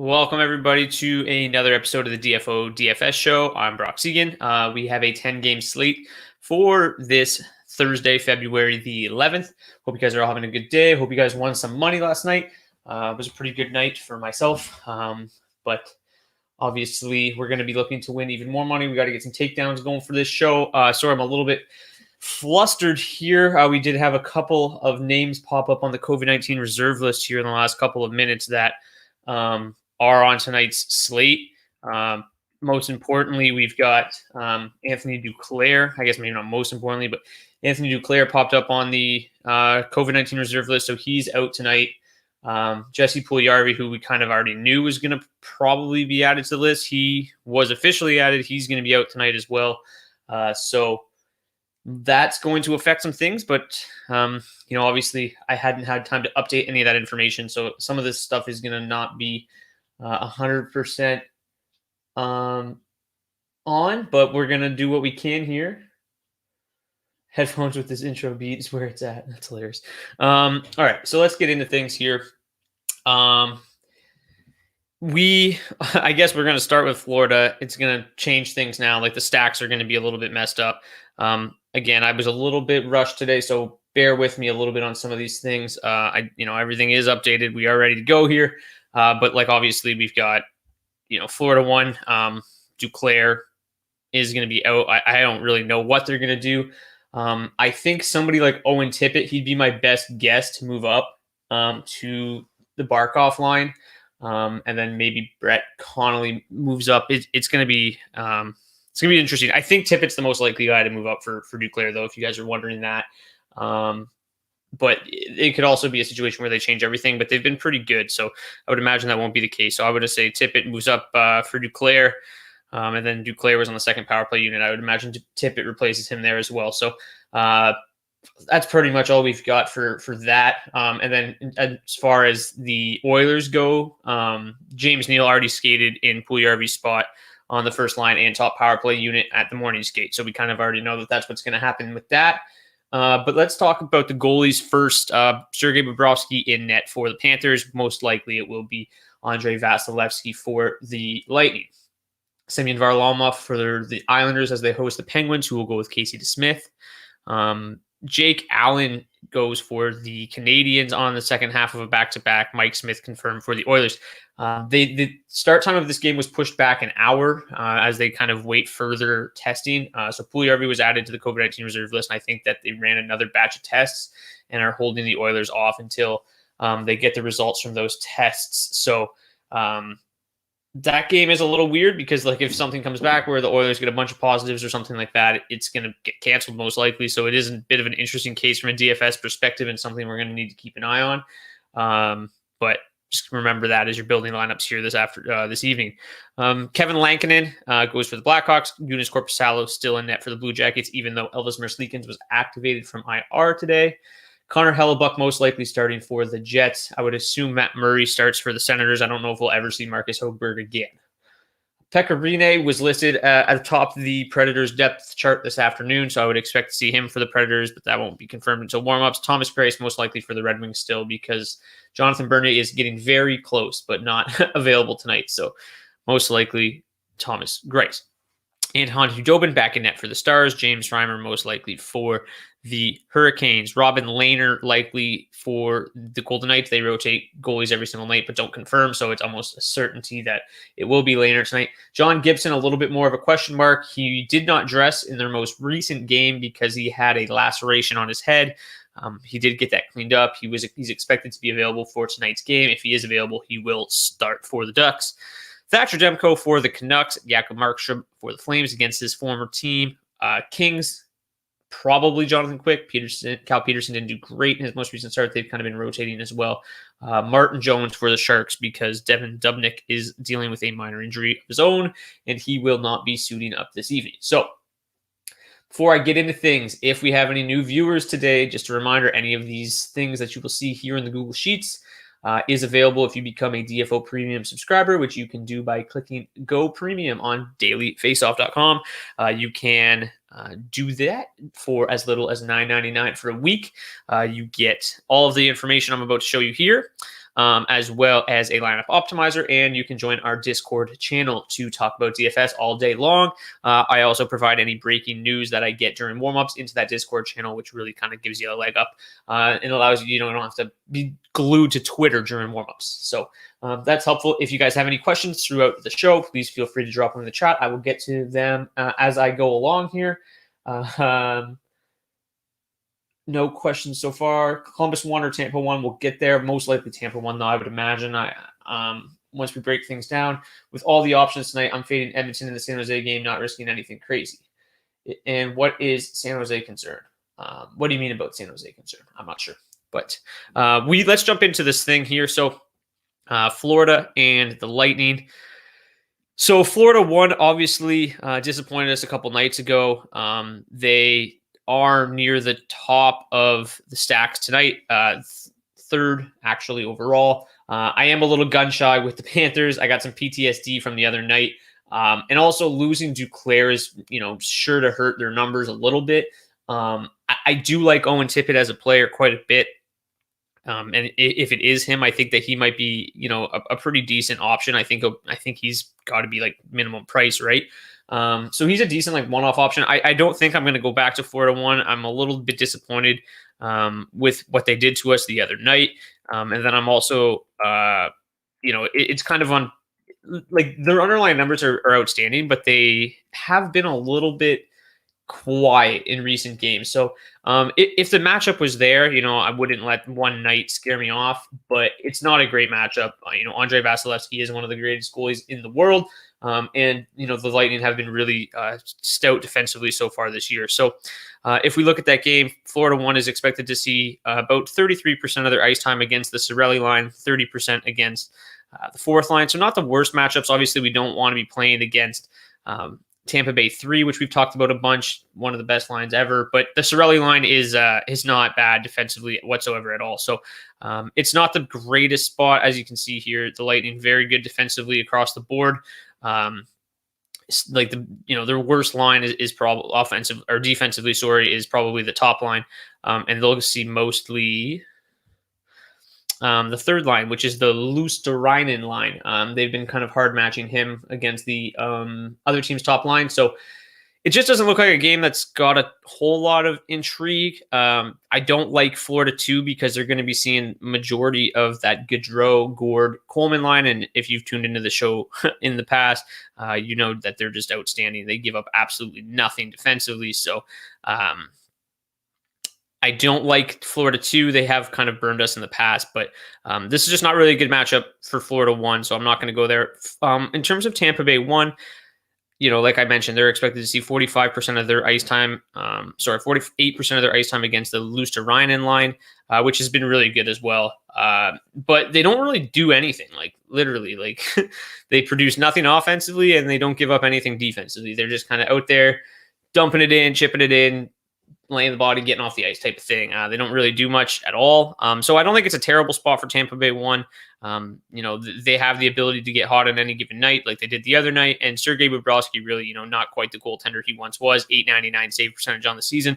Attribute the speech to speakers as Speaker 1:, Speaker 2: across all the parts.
Speaker 1: Welcome, everybody, to another episode of the DFS show. I'm Brock Seguin. We have a 10-game slate for this Thursday, February the 11th. Hope you guys are all having a good day. Hope you guys won some money last night. It was a pretty good night for myself, but obviously we're going to be looking to win even more money. We got to get some takedowns going for this show. Sorry, I'm a little bit flustered here. We did have a couple of names pop up on the COVID-19 reserve list here in the last couple of minutes that are on tonight's slate. Most importantly, we've got Anthony Duclair. I guess maybe not most importantly, but Anthony Duclair popped up on the COVID-19 reserve list, so he's out tonight. Jesse Puljujarvi, who we kind of already knew was going to probably be added to the list, he was officially added. He's going to be out tonight as well. So that's going to affect some things, but obviously I hadn't had time to update any of that information, so some of this stuff is going to not be 100% on, but we're going to do what we can here. Headphones with this intro beat is where it's at. That's hilarious. All right, so let's get into things here. I guess we're going to start with Florida. It's going to change things now. Like the stacks are going to be a little bit messed up. Again, I was a little bit rushed today, so bear with me a little bit on some of these things. Everything is updated. We are ready to go here. But like, obviously we've got, Florida one, Duclair is going to be out. I don't really know what they're going to do. I think somebody like Owen Tippett, he'd be my best guess to move up to the Barkov line. And then maybe Brett Connolly moves up. It's going to be interesting. I think Tippett's the most likely guy to move up for Duclair, though, if you guys are wondering that. But it could also be a situation where they change everything, but they've been pretty good. So I would imagine that won't be the case. So I would just say Tippett moves up for Duclair. And then Duclair was on the second power play unit. I would imagine Tippett replaces him there as well. So that's pretty much all we've got for that. And then as far as the Oilers go, James Neal already skated in Puljujarvi's spot on the first line and top power play unit at the morning skate. So we kind of already know that that's what's going to happen with that. But let's talk about the goalies first. Sergei Bobrovsky in net for the Panthers. Most likely it will be Andrei Vasilevsky for the Lightning. Semyon Varlamov for the Islanders as they host the Penguins, who will go with Casey DeSmith. Jake Allen goes for the Canadiens on the second half of a back-to-back. Mike Smith confirmed for the Oilers. The start time of this game was pushed back an hour as they kind of wait further testing. So Puljujarvi was added to the COVID-19 reserve list, and I think that they ran another batch of tests and are holding the Oilers off until they get the results from those tests. So that game is a little weird because, like, if something comes back where the Oilers get a bunch of positives or something like that, it's going to get canceled most likely. So it is a bit of an interesting case from a DFS perspective and something we're going to need to keep an eye on. But just remember that as you're building lineups here this evening. Kevin Lankinen goes for the Blackhawks. Joonas Korpisalo still in net for the Blue Jackets, even though Elvis Merzlikins was activated from IR today. Connor Hellebuck most likely starting for the Jets. I would assume Matt Murray starts for the Senators. I don't know if we'll ever see Marcus Högberg again. Pekka Rinne was listed at the top of the Predators depth chart this afternoon, so I would expect to see him for the Predators, but that won't be confirmed until warm-ups. Thomas Greiss most likely for the Red Wings still because Jonathan Bernier is getting very close, but not available tonight, so most likely Thomas Greiss. And Anton Khudobin back in net for the Stars. James Reimer most likely for the Hurricanes. Robin Lehner likely for the Golden Knights. They rotate goalies every single night, but don't confirm, so it's almost a certainty that it will be Lehner tonight. John Gibson, a little bit more of a question mark. He did not dress in their most recent game because he had a laceration on his head. He did get that cleaned up. He's expected to be available for tonight's game. If he is available, he will start for the Ducks. Thatcher Demko for the Canucks, Jakob Markstrom for the Flames against his former team. Kings, probably Jonathan Quick. Cal Peterson didn't do great in his most recent start. They've kind of been rotating as well. Martin Jones for the Sharks because Devin Dubnyk is dealing with a minor injury of his own, and he will not be suiting up this evening. So before I get into things, if we have any new viewers today, just a reminder, any of these things that you will see here in the Google Sheets is available if you become a DFO Premium subscriber, which you can do by clicking Go Premium on dailyfaceoff.com. You can do that for as little as $9.99 for a week. You get all of the information I'm about to show you here. as well as a lineup optimizer. And you can join our Discord channel to talk about DFS all day long. I also provide any breaking news that I get during warmups into that Discord channel, which really kind of gives you a leg up and allows you, you don't have to be glued to Twitter during warmups. So that's helpful. If you guys have any questions throughout the show, please feel free to drop them in the chat. I will get to them as I go along here. No questions so far. Columbus 1 or Tampa 1, we'll get there. Most likely Tampa 1, though, I would imagine. Once we break things down, with all the options tonight, I'm fading Edmonton in the San Jose game, not risking anything crazy. And what is San Jose concern? What do you mean about San Jose concern? I'm not sure. But let's jump into this thing here. So Florida and the Lightning. So Florida won, obviously disappointed us a couple nights ago. They are near the top of the stacks tonight, third actually overall. I am a little gun shy with the Panthers. I got some PTSD from the other night, and also losing Duclair is sure to hurt their numbers a little bit. I do like Owen Tippett as a player quite a bit. And if it is him, I think that he might be, a pretty decent option. I think he's got to be like minimum price, right? So he's a decent like one-off option. I don't think I'm going to go back to Florida 1. I'm a little bit disappointed with what they did to us the other night. And then I'm also, it's kind of on like their underlying numbers are outstanding, but they have been a little bit quiet in recent games. So if the matchup was there, I wouldn't let one night scare me off, but it's not a great matchup. Andrei Vasilevsky is one of the greatest goalies in the world. And the Lightning have been really stout defensively so far this year. So if we look at that game, Florida 1 is expected to see about 33% of their ice time against the Cirelli line, 30% against the fourth line. So not the worst matchups. Obviously, we don't want to be playing against Tampa Bay 3, which we've talked about a bunch, one of the best lines ever. But the Cirelli line is not bad defensively whatsoever at all. So it's not the greatest spot, as you can see here. The Lightning very good defensively across the board. Their worst line is probably offensive or defensively. Is probably the top line, and they'll see mostly the third line, which is the Luosterainen line. They've been kind of hard matching him against the other team's top line. So it just doesn't look like a game that's got a whole lot of intrigue. I don't like Florida 2 because they're going to be seeing majority of that Gaudreau, Gord, Coleman line. And if you've tuned into the show in the past, you know that they're just outstanding. They give up absolutely nothing defensively. So I don't like Florida 2. They have kind of burned us in the past, but this is just not really a good matchup for Florida 1, so I'm not going to go there. In terms of Tampa Bay 1, like I mentioned, they're expected to see 45% of their ice time, 48% of their ice time against the Luosterainen line, which has been really good as well. But they don't really do anything, literally. They produce nothing offensively, and they don't give up anything defensively. They're just kind of out there dumping it in, chipping it in, laying the body, getting off the ice type of thing. They don't really do much at all. So I don't think it's a terrible spot for Tampa Bay 1. They have the ability to get hot on any given night like they did the other night. And Sergei Bobrovsky really, not quite the goaltender he once was, .899 save percentage on the season.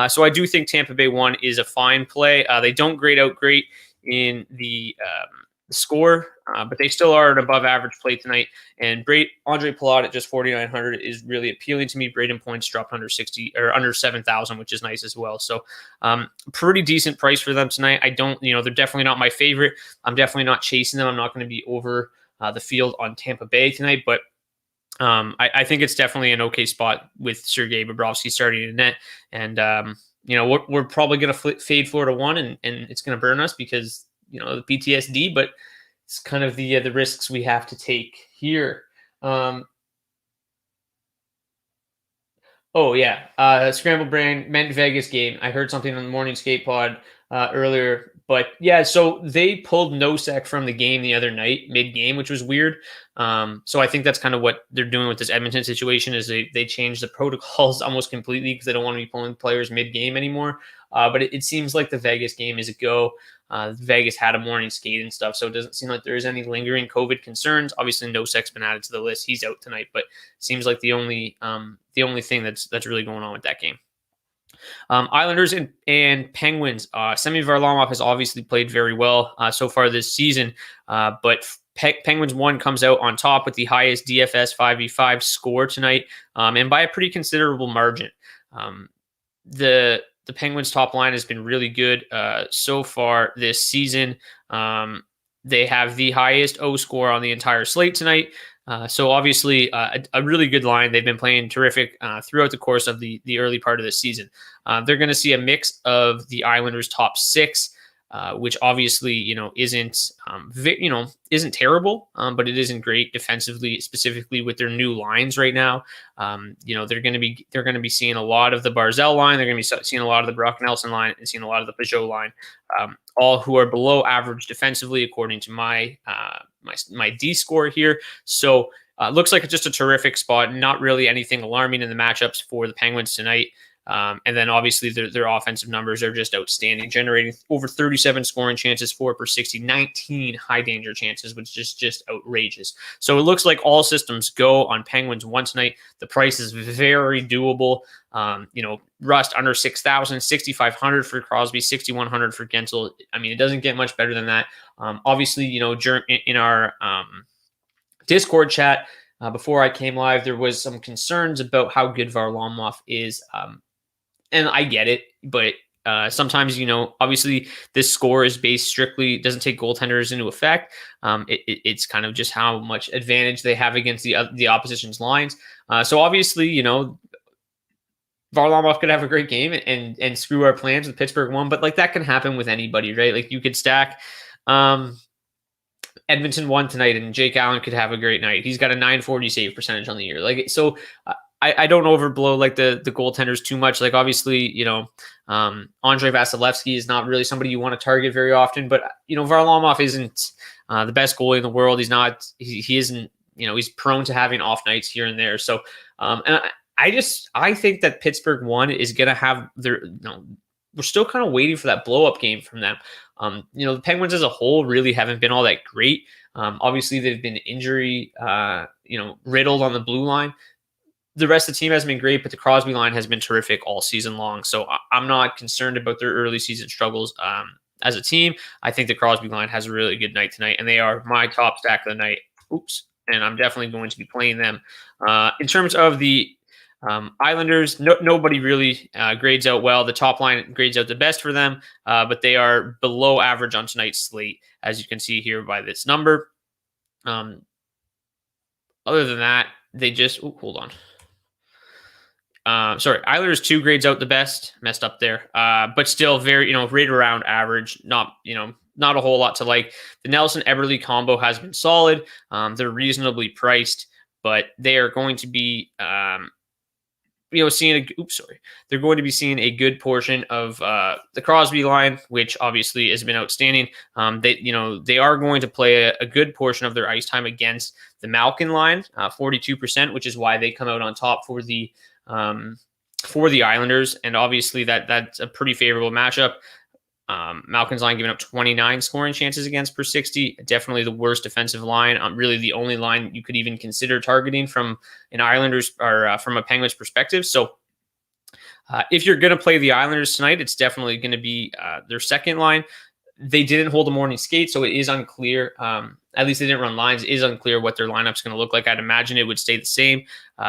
Speaker 1: So I do think Tampa Bay 1 is a fine play. They don't grade out great in the score, but they still are an above average play tonight. And Andre Palat at just 4,900 is really appealing to me. Braden points dropped under 7,000, which is nice as well. So pretty decent price for them tonight. I don't, they're definitely not my favorite. I'm definitely not chasing them. I'm not going to be over the field on Tampa Bay tonight, but I think it's definitely an okay spot with Sergei Bobrovsky starting in net. And, we're probably going to fade Florida 1 and it's going to burn us because the PTSD, but it's kind of the risks we have to take here. Scramble Brain meant Vegas game. I heard something on the morning skate pod earlier, but yeah, so they pulled Nosek from the game the other night mid-game, which was weird. So I think that's kind of what they're doing with this Edmonton situation is they changed the protocols almost completely because they don't want to be pulling players mid-game anymore. But it seems like the Vegas game is a go. Vegas had a morning skate and stuff, so it doesn't seem like there's any lingering COVID concerns. Obviously, Nosek's been added to the list; he's out tonight, but seems like the only thing that's really going on with that game. Islanders and Penguins. Semi Varlamov has obviously played very well so far this season, but Penguins 1 comes out on top with the highest DFS 5v5 score tonight, and by a pretty considerable margin. The Penguins top line has been really good so far this season. They have the highest O score on the entire slate tonight. So obviously a really good line. They've been playing terrific throughout the course of the early part of the season. They're going to see a mix of the Islanders' top 6, which obviously isn't terrible, but it isn't great defensively, specifically with their new lines right now. They're going to be seeing a lot of the Barzal line. They're going to be seeing a lot of the Brock Nelson line and seeing a lot of the Peugeot line, all who are below average defensively according to my D score here. So looks like it's just a terrific spot. Not really anything alarming in the matchups for the Penguins tonight. And then obviously their offensive numbers are just outstanding, generating over 37 scoring chances, 4 per 60, 19 high danger chances, which is just outrageous. So it looks like all systems go on Penguins 1 tonight. The price is very doable. Rust under 6,000, 6,500 for Crosby, 6,100 for Gensel. I mean, it doesn't get much better than that. Obviously, in our Discord chat before I came live, there was some concerns about how good Varlamov is. And I get it, but sometimes, obviously this score is based strictly, doesn't take goaltenders into effect. It's kind of just how much advantage they have against the opposition's lines. So obviously, Varlamov could have a great game and screw our plans with Pittsburgh 1, but like that can happen with anybody, right? Like you could stack Edmonton 1 tonight and Jake Allen could have a great night. He's got a 940 save percentage on the year. Like, so I don't overblow like the goaltenders too much. Like obviously, Andrei Vasilevsky is not really somebody you want to target very often, but Varlamov isn't the best goalie in the world. He's not, he isn't, he's prone to having off nights here and there. So, and I think that Pittsburgh 1 is going to have we're still kind of waiting for that blow up game from them. The Penguins as a whole really haven't been all that great. Obviously they've been injury, riddled on the blue line. The rest of the team hasn't been great, but the Crosby line has been terrific all season long. So I'm not concerned about their early season struggles as a team. I think the Crosby line has a really good night tonight, and they are my top stack of the night. And I'm definitely going to be playing them. In terms of the Islanders, nobody really grades out well. The top line grades out the best for them, but they are below average on tonight's slate, as you can see here by this number. Other than that, they just hold on. Islanders 2 grades out the best, messed up there, but still very, right around average. Not a whole lot to like. The Nelson Eberle combo has been solid. They're reasonably priced, but they are going to be, they're going to be seeing a good portion of the Crosby line, which obviously has been outstanding. They are going to play a good portion of their ice time against the Malkin line, 42%, which is why they come out on top for the Islanders, and obviously that's a pretty favorable matchup. Malkin's line giving up 29 scoring chances against per 60, definitely the worst defensive line. Really the only line you could even consider targeting from an Islanders or from a Penguins perspective. So if you're going to play the Islanders tonight, it's definitely going to be their second line. They didn't hold a morning skate, so it is unclear. At least they didn't run lines. It is unclear what their lineup's going to look like. I'd imagine it would stay the same.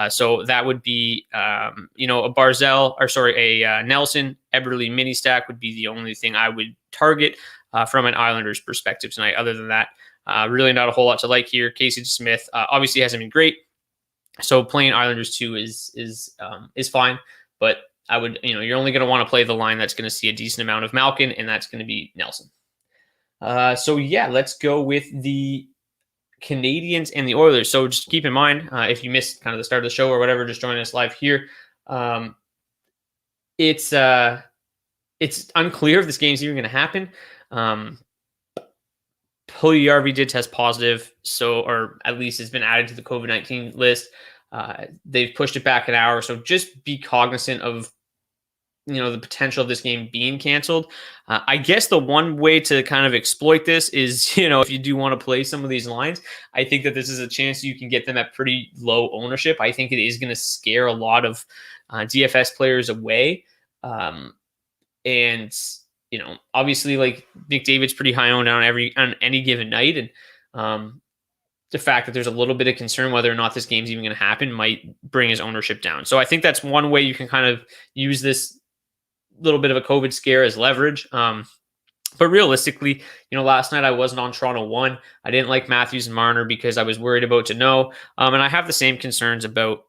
Speaker 1: So that would be, a Nelson Eberle mini stack would be the only thing I would target from an Islanders perspective tonight. Other than that, really not a whole lot to like here. Casey Smith obviously hasn't been great, so playing Islanders 2 is fine. But I would, you're only going to want to play the line that's going to see a decent amount of Malkin, and that's going to be Nelson. Let's go with the Canadiens and the Oilers. So just keep in mind, if you missed kind of the start of the show or whatever, just join us live here. It's unclear if this game's even going to happen. Puljujärvi did test positive, or at least has been added to the COVID-19 list. They've pushed it back an hour, so just be cognizant of the potential of this game being canceled. I guess the one way to kind of exploit this is, if you do want to play some of these lines, I think that this is a chance you can get them at pretty low ownership. I think it is going to scare a lot of DFS players away. And obviously, like, McDavid's pretty high owned on any given night, and the fact that there's a little bit of concern whether or not this game's even going to happen might bring his ownership down. So I think that's one way you can kind of use this little bit of a COVID scare as leverage. But realistically, last night I wasn't on Toronto 1. I didn't like Matthews and Marner because I was worried about Deneau. And I have the same concerns about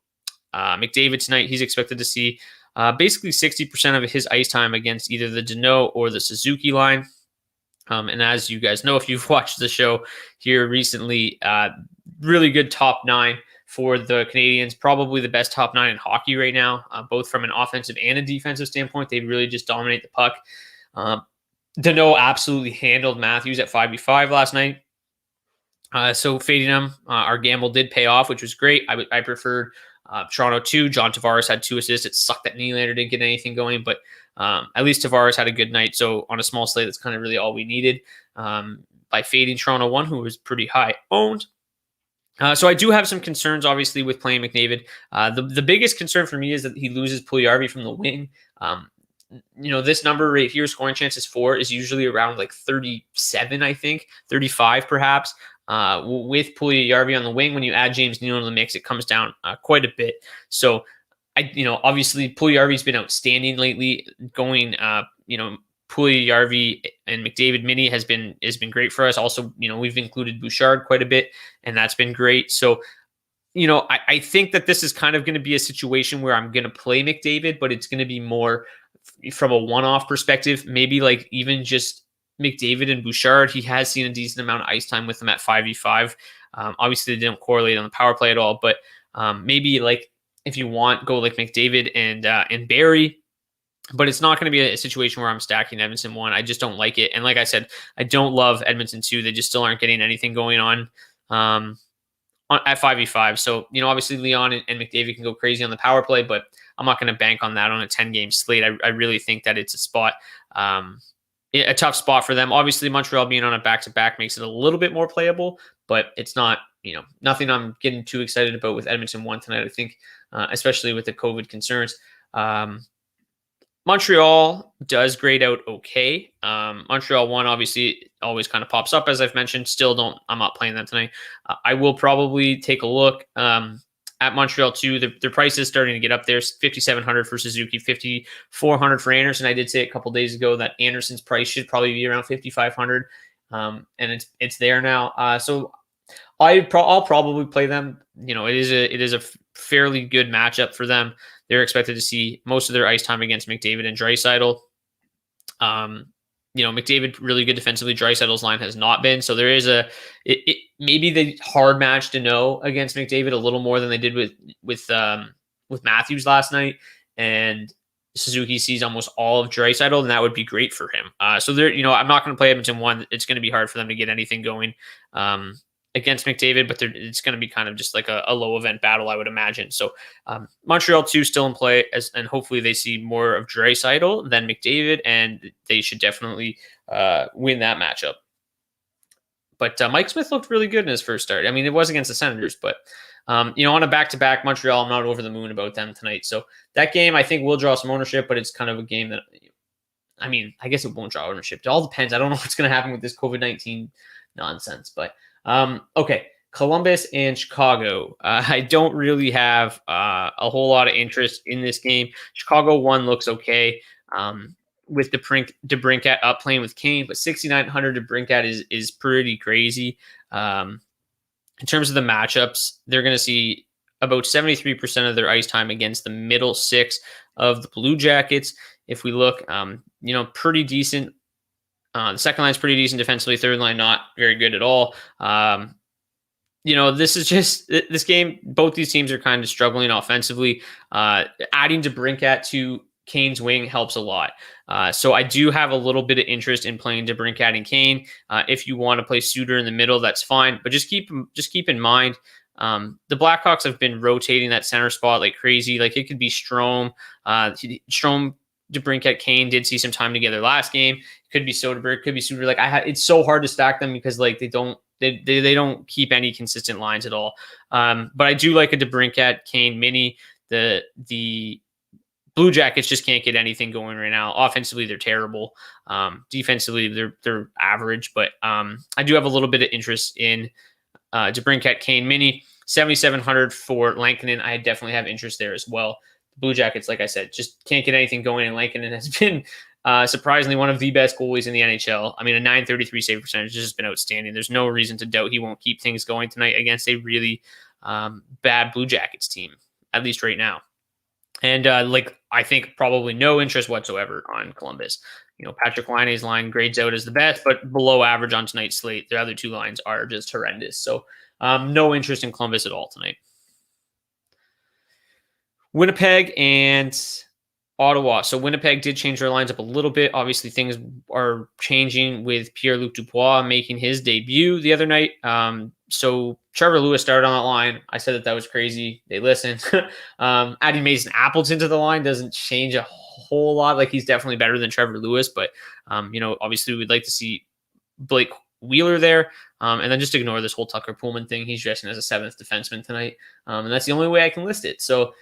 Speaker 1: McDavid tonight. He's expected to see basically 60% of his ice time against either the Deneau or the Suzuki line. And as you guys know, if you've watched the show here recently, really good top 9 for the Canadiens. Probably the best top 9 in hockey right now, both from an offensive and a defensive standpoint. They really just dominate the puck. Deneau absolutely handled Matthews at 5v5 last night. So fading him, our gamble did pay off, which was great. I preferred Toronto 2. John Tavares had 2 assists. It sucked that Nylander didn't get anything going, but at least Tavares had a good night. So on a small slate, that's kind of really all we needed by fading Toronto 1, who was pretty high owned. So I do have some concerns, obviously, with playing McDavid. The biggest concern for me is that he loses Puljujarvi from the wing. This number right here, scoring chances for, is usually around like 37, I think, 35 perhaps. With Puljujarvi on the wing, when you add James Neal into the mix, it comes down quite a bit. So, obviously Puljujarvi's been outstanding lately. Going, Puljujarvi and McDavid mini has been great for us. Also, we've included Bouchard quite a bit, and that's been great. So, I think that this is kind of going to be a situation where I'm going to play McDavid, but it's going to be more from a one-off perspective, maybe like even just McDavid and Bouchard. He has seen a decent amount of ice time with them at 5v5. Obviously, they didn't correlate on the power play at all, but maybe like if you want, go like McDavid and Barry. But it's not going to be a situation where I'm stacking Edmonton 1. I just don't like it. And like I said, I don't love Edmonton 2. They just still aren't getting anything going on at 5v5. So, obviously Leon and McDavid can go crazy on the power play, but I'm not going to bank on that on a 10-game slate. I really think that it's a tough spot for them. Obviously, Montreal being on a back-to-back makes it a little bit more playable, but it's not, nothing I'm getting too excited about with Edmonton 1 tonight, I think, especially with the COVID concerns. Montreal does grade out okay. Montreal 1 obviously always kind of pops up, as I've mentioned. I'm not playing that tonight. I will probably take a look at Montreal 2. Their price is starting to get up there. $5,700 for Suzuki, $5,400 for Anderson. I did say a couple days ago that Anderson's price should probably be around $5,500, and it's there now. So I'll probably play them. It is a fairly good matchup for them. They're expected to see most of their ice time against McDavid and Draisaitl. McDavid really good defensively. Draisaitl's line has not been. So there is maybe the hard match to know against McDavid a little more than they did with Matthews last night. And Suzuki sees almost all of Draisaitl, and that would be great for him. So there, I'm not going to play Edmonton 1. It's going to be hard for them to get anything going against McDavid, but it's going to be kind of just like a low event battle, I would imagine. So Montreal 2 still in play, and hopefully they see more of Draisaitl than McDavid, and they should definitely win that matchup. But Mike Smith looked really good in his first start. I mean, it was against the Senators, but on a back-to-back, Montreal, I'm not over the moon about them tonight. So that game, I think, will draw some ownership, but it's kind of a game that, I guess it won't draw ownership. It all depends. I don't know what's going to happen with this COVID-19 nonsense, but okay. Columbus and Chicago. I don't really have a whole lot of interest in this game. Chicago 1 looks okay with DeBrincat up playing with Kane, but 6,900 DeBrincat is pretty crazy. In terms of the matchups, they're going to see about 73% of their ice time against the middle 6 of the Blue Jackets. If we look, pretty decent. The second line is pretty decent defensively. Third line, not very good at all. This is just this game. Both these teams are kind of struggling offensively. Adding DeBrincat to Kane's wing helps a lot. So I do have a little bit of interest in playing DeBrincat and Kane. If you want to play Suter in the middle, that's fine. But just keep in mind, the Blackhawks have been rotating that center spot like crazy. Like it could be Strome. Strome, DeBrincat, Kane did see some time together last game. It could be Soderberg, could be Suter. Like it's so hard to stack them because like they don't keep any consistent lines at all. But I do like a DeBrincat Kane mini. The Blue Jackets just can't get anything going right now. Offensively, they're terrible. Defensively, they're average. But I do have a little bit of interest in DeBrincat Kane Mini. 7,700 for Lankinen. I definitely have interest there as well. The Blue Jackets, like I said, just can't get anything going. And Lankinen has been surprisingly one of the best goalies in the NHL. I mean, a 933 save percentage has just been outstanding. There's no reason to doubt he won't keep things going tonight against a really bad Blue Jackets team, at least right now. And I think probably no interest whatsoever on Columbus. Patrick Laine's line grades out as the best, but below average on tonight's slate. The other two lines are just horrendous. So no interest in Columbus at all tonight. Winnipeg and Ottawa. So Winnipeg did change their lines up a little bit. Obviously, things are changing with Pierre-Luc Dubois making his debut the other night. So Trevor Lewis started on that line. I said that was crazy. They listened. Adding Mason Appleton to the line doesn't change a whole lot. Like, he's definitely better than Trevor Lewis, but obviously we'd like to see Blake Wheeler there. And then just ignore this whole Tucker Pullman thing. He's dressing as a seventh defenseman tonight. And that's the only way I can list it. So,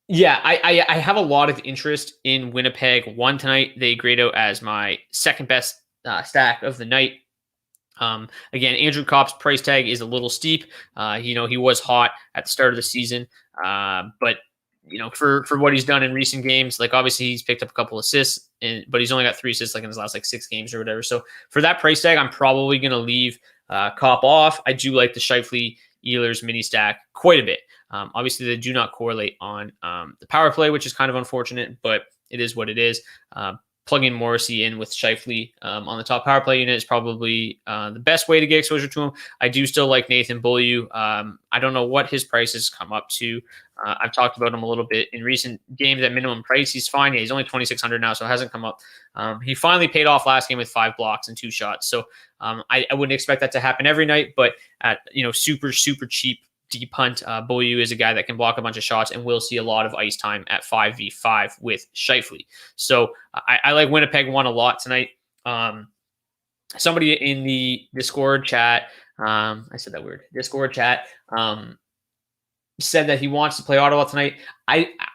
Speaker 1: yeah, I have a lot of interest in Winnipeg. One tonight, they grade out as my second best stack of the night. Again, Andrew Kopp's price tag is a little steep. He was hot at the start of the season, but for what he's done in recent games, like obviously he's picked up a couple assists, but he's only got 3 assists like in his last 6 games or whatever. So for that price tag, I'm probably going to leave Kopp off. I do like the Scheifele Ehlers mini stack quite a bit. Obviously, they do not correlate on the power play, which is kind of unfortunate, but it is what it is. Plugging Morrissey in with Scheifele on the top power play unit is probably the best way to get exposure to him. I do still like Nathan Beaulieu. I don't know what his price has come up to. I've talked about him a little bit in recent games at minimum price. He's fine. Yeah, he's only 2,600 now, so it hasn't come up. He finally paid off last game with 5 blocks and 2 shots. So I wouldn't expect that to happen every night, but at super, super cheap deep punt, Beaulieu is a guy that can block a bunch of shots, and we'll see a lot of ice time at 5v5 with Scheifele. So I like Winnipeg 1 a lot tonight. Somebody in the Discord chat, I said that weird, Discord chat, said that he wants to play Ottawa tonight.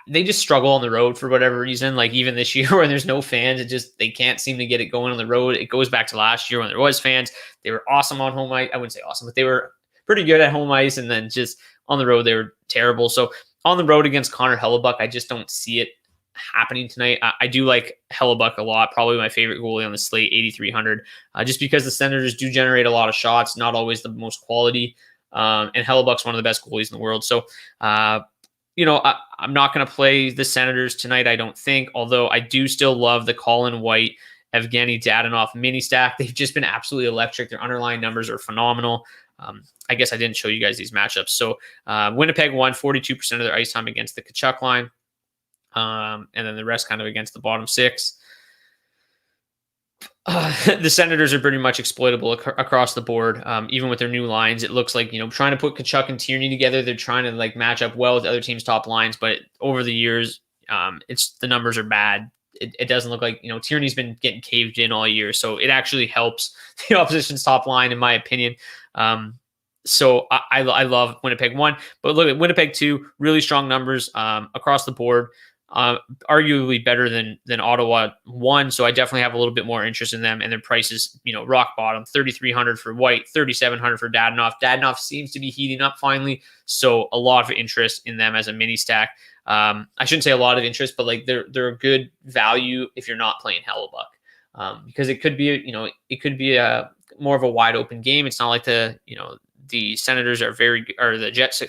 Speaker 1: They just struggle on the road for whatever reason. Like even this year when there's no fans, they can't seem to get it going on the road. It goes back to last year when there was fans. They were awesome on home ice. I wouldn't say awesome, but they were pretty good at home ice, and then just on the road they were terrible. So on the road against Connor Hellebuck, I just don't see it happening tonight. I do like Hellebuck a lot, probably my favorite goalie on the slate, 8,300, just because the Senators do generate a lot of shots, not always the most quality, and Hellebuck's one of the best goalies in the world. So I'm not going to play the Senators tonight, I don't think, although I do still love the Colin White, Evgeny Dadonov mini stack. They've just been absolutely electric. Their underlying numbers are phenomenal. I guess I didn't show you guys these matchups. So Winnipeg won 42% of their ice time against the Tkachuk line, and then the rest kind of against the bottom 6. The Senators are pretty much exploitable across the board. Even with their new lines, it looks like, trying to put Tkachuk and Tierney together, they're trying to match up well with other teams' top lines, but over the years, the numbers are bad. It doesn't look like, Tierney's been getting caved in all year. So it actually helps the opposition's top line, in my opinion. So I love Winnipeg 1, but look at Winnipeg 2, really strong numbers across the board, arguably better than Ottawa 1. So I definitely have a little bit more interest in them, and their prices, rock bottom, 3,300 for White, 3,700 for Dadonov. Dadonov seems to be heating up finally. So a lot of interest in them as a mini stack. I shouldn't say a lot of interest, but they're a good value if you're not playing Hellebuck, because it could be a more of a wide open game. It's not like the Senators are the Jets,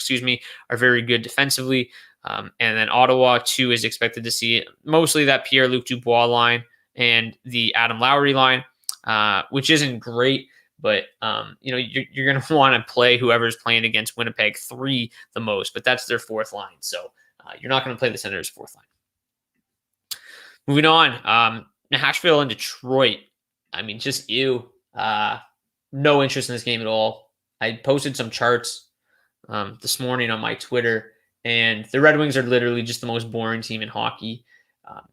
Speaker 1: are very good defensively. And then Ottawa 2 is expected to see mostly that Pierre-Luc Dubois line and the Adam Lowry line, which isn't great, but you're going to want to play whoever's playing against Winnipeg 3 the most, but that's their 4th line. So you're not going to play the Senators' 4th line. Moving on, Nashville and Detroit. I mean, just ew. No interest in this game at all. I posted some charts this morning on my Twitter, and the Red Wings are literally just the most boring team in hockey.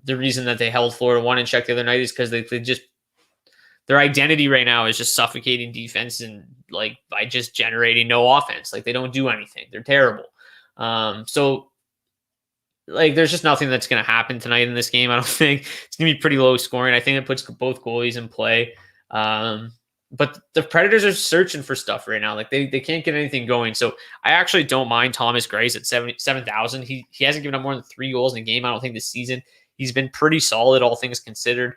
Speaker 1: The reason that they held Florida 1 in check the other night is because their identity right now is just suffocating defense and by just generating no offense. They don't do anything. They're terrible. So like there's just nothing that's going to happen tonight in this game. I don't think it's going to be pretty low scoring. I think it puts both goalies in play. But the Predators are searching for stuff right now. Like they can't get anything going. So I actually don't mind Thomas Greiss at 7,000. He hasn't given up more than 3 goals in a game, I don't think, this season. He's been pretty solid, all things considered.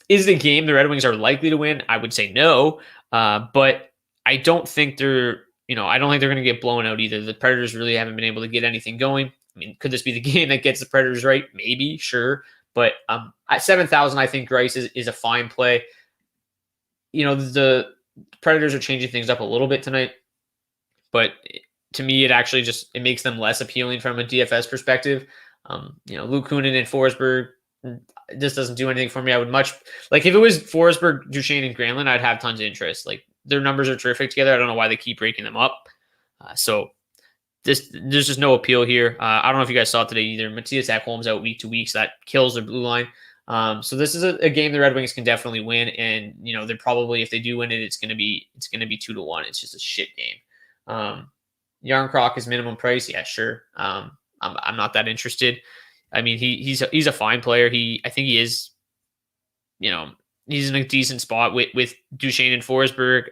Speaker 1: Is the game the Red Wings are likely to win? I would say no. But I don't think they're going to get blown out either. The Predators really haven't been able to get anything going. I mean, could this be the game that gets the Predators right? Maybe, sure. But at 7,000, I think Greiss is a fine play. The Predators are changing things up a little bit tonight, but to me, it makes them less appealing from a DFS perspective. Luke Kunin and Forsberg, this doesn't do anything for me. I would much like if it was Forsberg, Duchesne, and Granlund, I'd have tons of interest. Like their numbers are terrific together. I don't know why they keep breaking them up. So there's just no appeal here. I don't know if you guys saw it today either. Matthias Ekholm's out week to week, so that kills their blue line. So this is a game the Red Wings can definitely win, and they're probably, if they do win it, it's gonna be 2-1. It's just a shit game. Yarncroc is minimum price, yeah, sure. I'm not that interested. I mean, he's a fine player. I think he is, he's in a decent spot with Duchesne and Forsberg,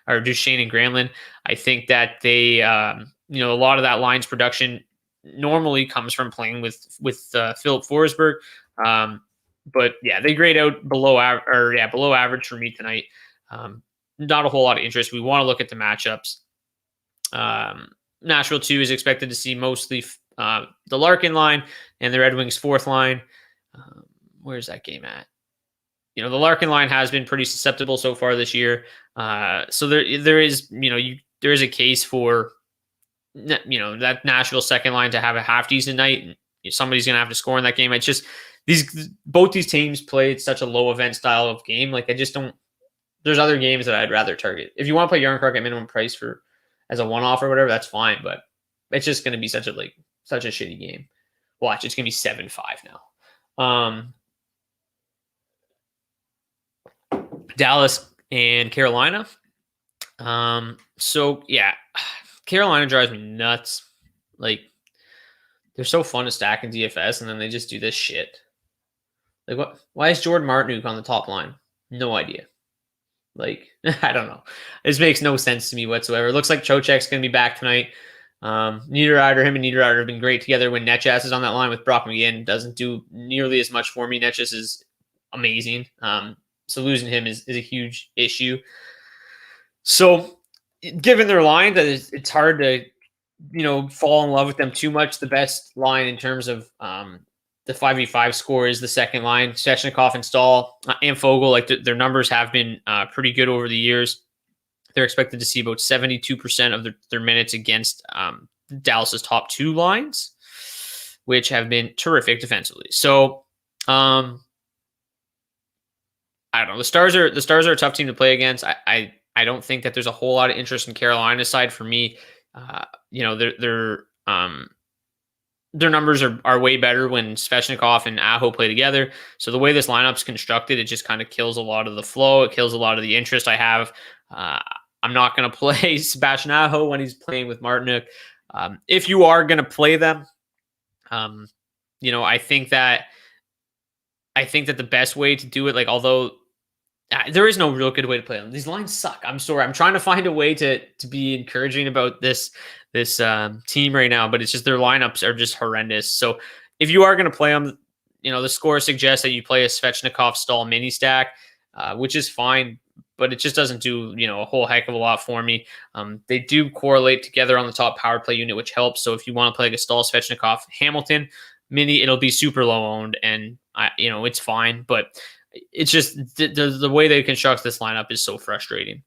Speaker 1: or Duchesne and Granlund. I think that they, a lot of that line's production normally comes from playing with Philip Forsberg. But yeah, they grade out below average for me tonight. Not a whole lot of interest. We want to look at the matchups. Nashville 2 is expected to see mostly the Larkin line and the Red Wings 4th line. Where's that game at? The Larkin line has been pretty susceptible so far this year. So there is a case for that Nashville second line to have a half decent night, and somebody's going to have to score in that game. It's just both these teams played such a low event style of game. Like I just don't. There's other games that I'd rather target. If you want to play Yarncroc at minimum price as a one-off or whatever, that's fine. But it's just going to be such a shitty game. Watch, it's going to be 7-5 now. Dallas and Carolina. So yeah, Carolina drives me nuts. Like they're so fun to stack in DFS, and then they just do this shit. Like what? Why is Jordan Martinook on the top line? No idea. Like I don't know. This makes no sense to me whatsoever. It looks like Trocheck's going to be back tonight. Him and Niederreiter have been great together. When Netchas is on that line with Brock McGinn, doesn't do nearly as much for me. Netchas is amazing. So losing him is a huge issue. So given their line, that it's hard to fall in love with them too much. The best line in terms of the 5v5 score is the second line, Svechnikov and Stahl and Fogle. Like their numbers have been pretty good over the years. They're expected to see about 72% of their minutes against Dallas's top 2 lines, which have been terrific defensively. So I don't know. The Stars are a tough team to play against. I don't think that there's a whole lot of interest in Carolina's side for me. Their numbers are way better when Svechnikov and Aho play together. So the way this lineup's constructed, it just kind of kills a lot of the flow. It kills a lot of the interest I have. I'm not going to play Sebastian Aho when he's playing with Martinook. If you are going to play them, I think that the best way to do it, like although there is no real good way to play them. These lines suck. I'm sorry. I'm trying to find a way to be encouraging about this team right now, but it's just their lineups are just horrendous. So if you are going to play them, the score suggests that you play a Svechnikov Stahl mini stack, which is fine, but it just doesn't do a whole heck of a lot for me. They do correlate together on the top power play unit, which helps. So if you want to play like a Stahl Svechnikov Hamilton mini, it'll be super low owned, and it's fine, but it's just the way they construct this lineup is so frustrating.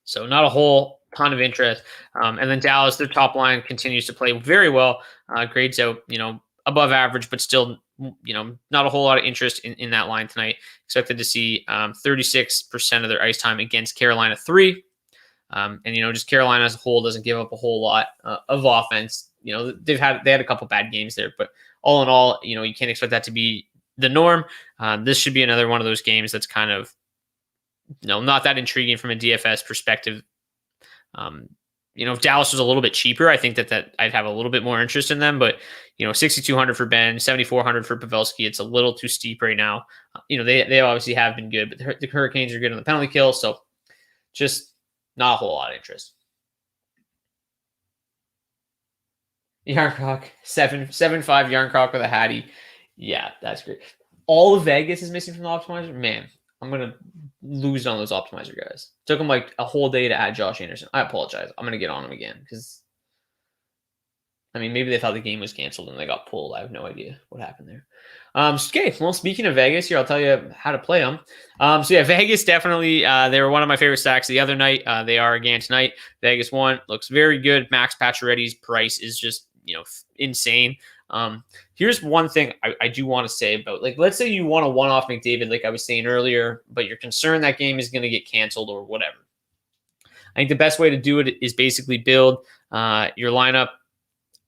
Speaker 1: So not a whole ton of interest. And then Dallas, their top line continues to play very well. Grades out, above average, but still, not a whole lot of interest in that line tonight. Expected to see 36% of their ice time against Carolina 3. And, just Carolina as a whole doesn't give up a whole lot of offense. They had a couple bad games there, but all in all, you can't expect that to be the norm. This should be another one of those games that's kind of, not that intriguing from a DFS perspective. if Dallas was a little bit cheaper, I think that I'd have a little bit more interest in them. But 6,200 for Ben, 7,400 for Pavelski, it's a little too steep right now. They obviously have been good, but the Hurricanes are good on the penalty kill, so just not a whole lot of interest. Yarncroc, 7.5 Yarncroc with a Hattie. Yeah, that's great. All of Vegas is missing from the optimizer. Man, I'm going to lose on those optimizer guys. Took them like a whole day to add Josh Anderson. I apologize. I'm going to get on them again because, maybe they thought the game was canceled and they got pulled. I have no idea what happened there. Okay, well, speaking of Vegas here, I'll tell you how to play them. Vegas definitely, they were one of my favorite stacks the other night. They are again tonight. Vegas won. Looks very good. Max Pacioretty's price is just, insane. Here's one thing I do want to say about, let's say you want a one-off McDavid, like I was saying earlier, but you're concerned that game is going to get canceled or whatever. I think the best way to do it is basically build your lineup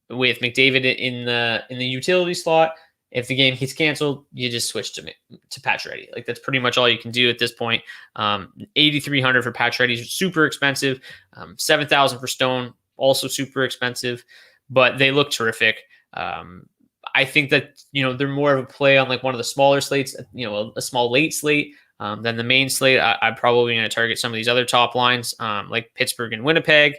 Speaker 1: with McDavid in the utility slot. If the game gets canceled, you just switch to Pacioretty. That's pretty much all you can do at this point. 8,300 for Pacioretty is super expensive. 7,000 for Stone, also super expensive, but they look terrific. I think that, they're more of a play on one of the smaller slates, a small late slate than the main slate. I'm probably going to target some of these other top lines like Pittsburgh and Winnipeg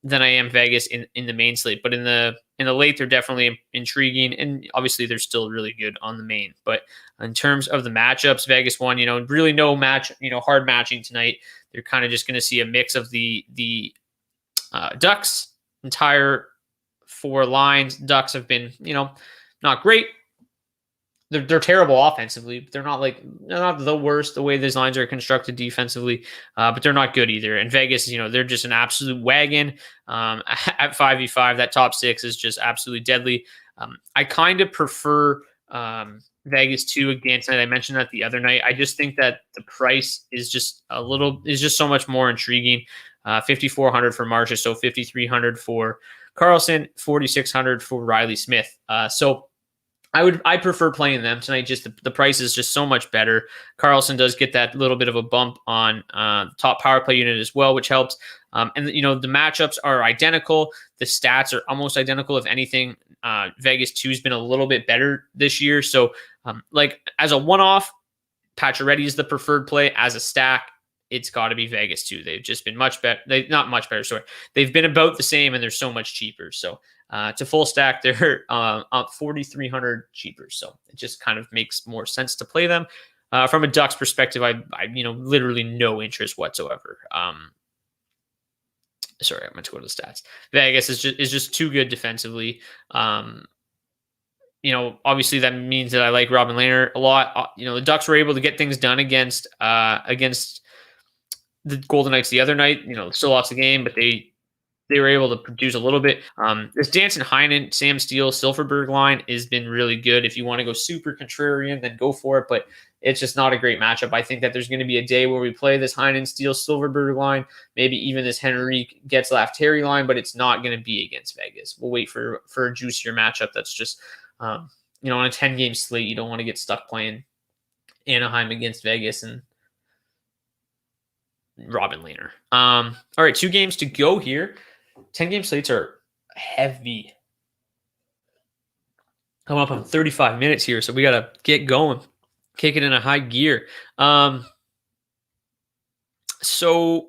Speaker 1: than I am Vegas in the main slate. But in the late, they're definitely intriguing. And obviously they're still really good on the main. But in terms of the matchups, Vegas won, really no match, hard matching tonight. They're kind of just going to see a mix of the Ducks entire 4 lines. Ducks have been, not great. They're terrible offensively, but they're not the worst the way these lines are constructed defensively, but they're not good either. And Vegas, they're just an absolute wagon at 5v5. That top 6 is just absolutely deadly. I kind of prefer Vegas 2 again tonight. I mentioned that the other night. I just think that the price is just so much more intriguing. 5,400 for Marcia, so 5,300 for Carlson, 4,600 for Riley Smith. So I prefer playing them tonight. Just the price is just so much better. Carlson does get that little bit of a bump on top power play unit as well, which helps. And the matchups are identical. The stats are almost identical. If anything, Vegas 2 has been a little bit better this year. So as a one-off, Pacioretty is the preferred play. As a stack, it's got to be Vegas 2. They've just been much better. Not much better, sorry. They've been about the same, and they're so much cheaper. So to full stack, they're up 4,300 cheaper. So it just kind of makes more sense to play them. From a Ducks perspective, I literally no interest whatsoever. Sorry, I meant to go to the stats. Vegas is just too good defensively. Obviously that means that I like Robin Lehner a lot. The Ducks were able to get things done against the Golden Knights the other night. Still lost the game, but they were able to produce a little bit. This Danson Heinen, Sam Steele, Silverberg line has been really good. If you want to go super contrarian, then go for it, but it's just not a great matchup. I think that there's going to be a day where we play this Heinen, Steele, Silverberg line, maybe even this Henrique gets Terry line, but it's not going to be against Vegas. We'll wait for a juicier matchup. That's just, on a 10-game slate, you don't want to get stuck playing Anaheim against Vegas and Robin Lehner. All right, 2 games to go here. 10-game slates are heavy. Coming up on 35 minutes here, so we got to get going. Kick it in a high gear. So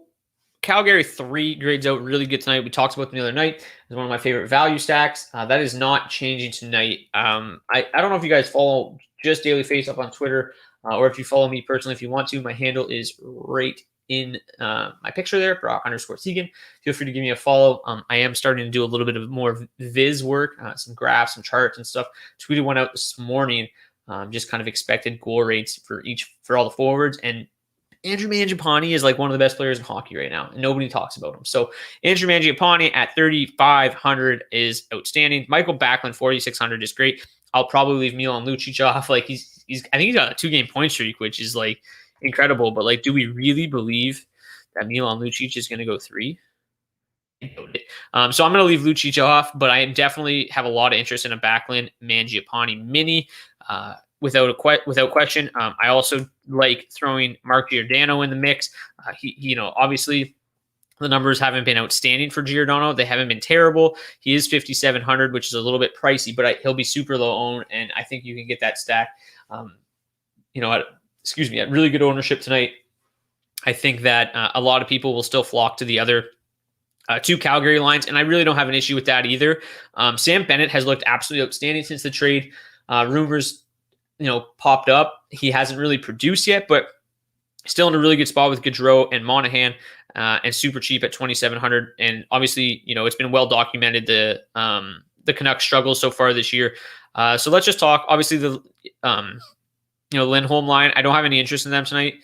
Speaker 1: Calgary 3 grades out really good tonight. We talked about them the other night. It's one of my favorite value stacks. That is not changing tonight. I don't know if you guys follow just Daily Face Up on Twitter, or if you follow me personally if you want to. My handle is right in my picture there, Brock_Seguin. Feel free to give me a follow. I am starting to do a little bit of more viz work, some graphs, some charts and stuff. Tweeted one out this morning, just kind of expected goal rates for all the forwards. And Andrew Mangiapane is one of the best players in hockey right now, and nobody talks about him. So Andrew Mangiapane at 3,500 is outstanding. Michael Backlund 4,600 is great. I'll probably leave Milan Lucic off. I think he's got a 2-game point streak, which is incredible. But do we really believe that Milan Lucic is going to go 3? So I'm going to leave Lucic off, but I definitely have a lot of interest in a Backlund Mangiapane mini. Without question. I also like throwing Mark Giordano in the mix. He obviously The numbers haven't been outstanding for Giordano. They haven't been terrible. He is 5,700, which is a little bit pricey, but he'll be super low owned, and I think you can get that stack. At really good ownership tonight. I think that a lot of people will still flock to the other two Calgary lines, and I really don't have an issue with that either. Sam Bennett has looked absolutely outstanding since the trade. Rumors, popped up. He hasn't really produced yet, but still in a really good spot with Gaudreau and Monahan, and super cheap at 2,700. And obviously, it's been well documented the Canucks struggle so far this year. So let's just talk. Obviously, the Lindholm line, I don't have any interest in them tonight.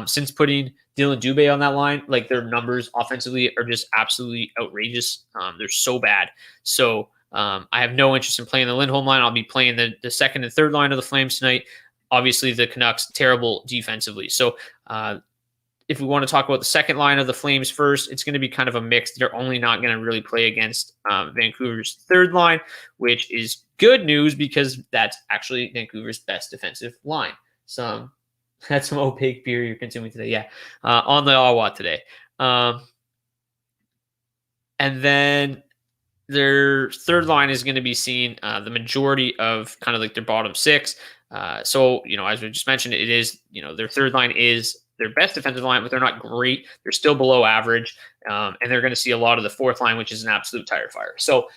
Speaker 1: Since putting Dylan Dubé on that line, like their numbers offensively are just absolutely outrageous. They're so bad. So I have no interest in playing the Lindholm line. I'll be playing the second and third line of the Flames tonight. Obviously, the Canucks terrible defensively. So if we want to talk about the second line of the Flames first, it's going to be kind of a mix. They're only not going to really play against Vancouver's third line, which is good news because that's actually Vancouver's best defensive line. So that's some opaque beer you're consuming today. Yeah, on the Ottawa today. And then their third line is going to be seeing the majority of kind of like their bottom six. So, as we just mentioned, it is, their third line is their best defensive line, but they're not great. They're still below average. And they're going to see a lot of the fourth line, which is an absolute tire fire. So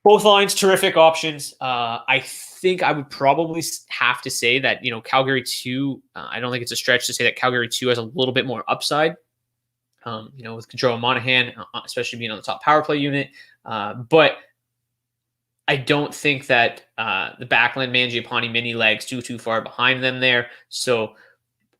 Speaker 1: both lines, terrific options. I think I would probably have to say that, Calgary 2, I don't think it's a stretch to say that Calgary 2 has a little bit more upside, with Gaudreau and Monahan, especially being on the top power play unit. But I don't think that the Backlund, Mangiapane mini legs too far behind them there. So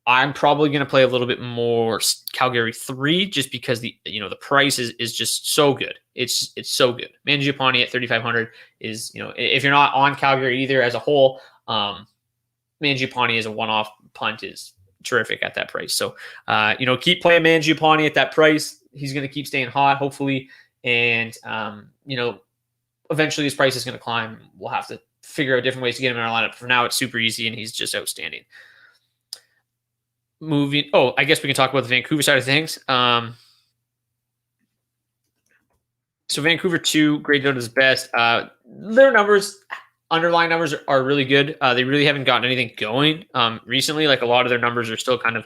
Speaker 1: I'm probably going to play a little bit more Calgary 3 just because the price is just so good. It's so good. Mangiapane at 3,500 is, if you're not on Calgary either as a whole, Mangiapane as a one-off punt is terrific at that price. So, keep playing Mangiapane at that price. He's going to keep staying hot, hopefully. And, eventually his price is going to climb. We'll have to figure out different ways to get him in our lineup. For now, it's super easy, and he's just outstanding. I guess we can talk about the Vancouver side of things. So Vancouver 2 graded out as best. Their underlying numbers are really good. They really haven't gotten anything going recently. Like a lot of their numbers are still kind of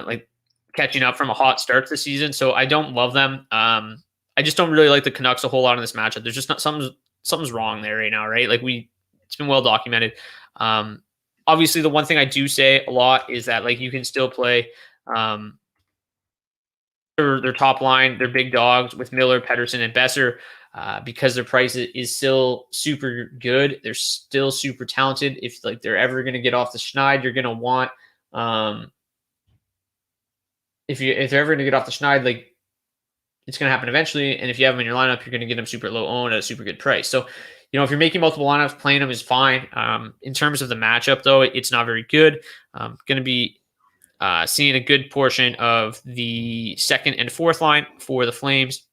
Speaker 1: like catching up from a hot start to the season. So I don't love them. I just don't really like the Canucks a whole lot in this matchup. There's just not something's wrong there right now, right? Like it's been well documented. Obviously, the one thing I do say a lot is that like you can still play their top line, their big dogs with Miller, Pettersson, and Besser because their price is still super good. They're still super talented. If like they're ever going to get off the schneid, you're going to want if they're ever going to get off the schneid, like it's going to happen eventually. And if you have them in your lineup, you're going to get them super low owned at a super good price. So, if you're making multiple lineups, playing them is fine. In terms of the matchup, though, it's not very good. Going to be seeing a good portion of the second and fourth line for the Flames.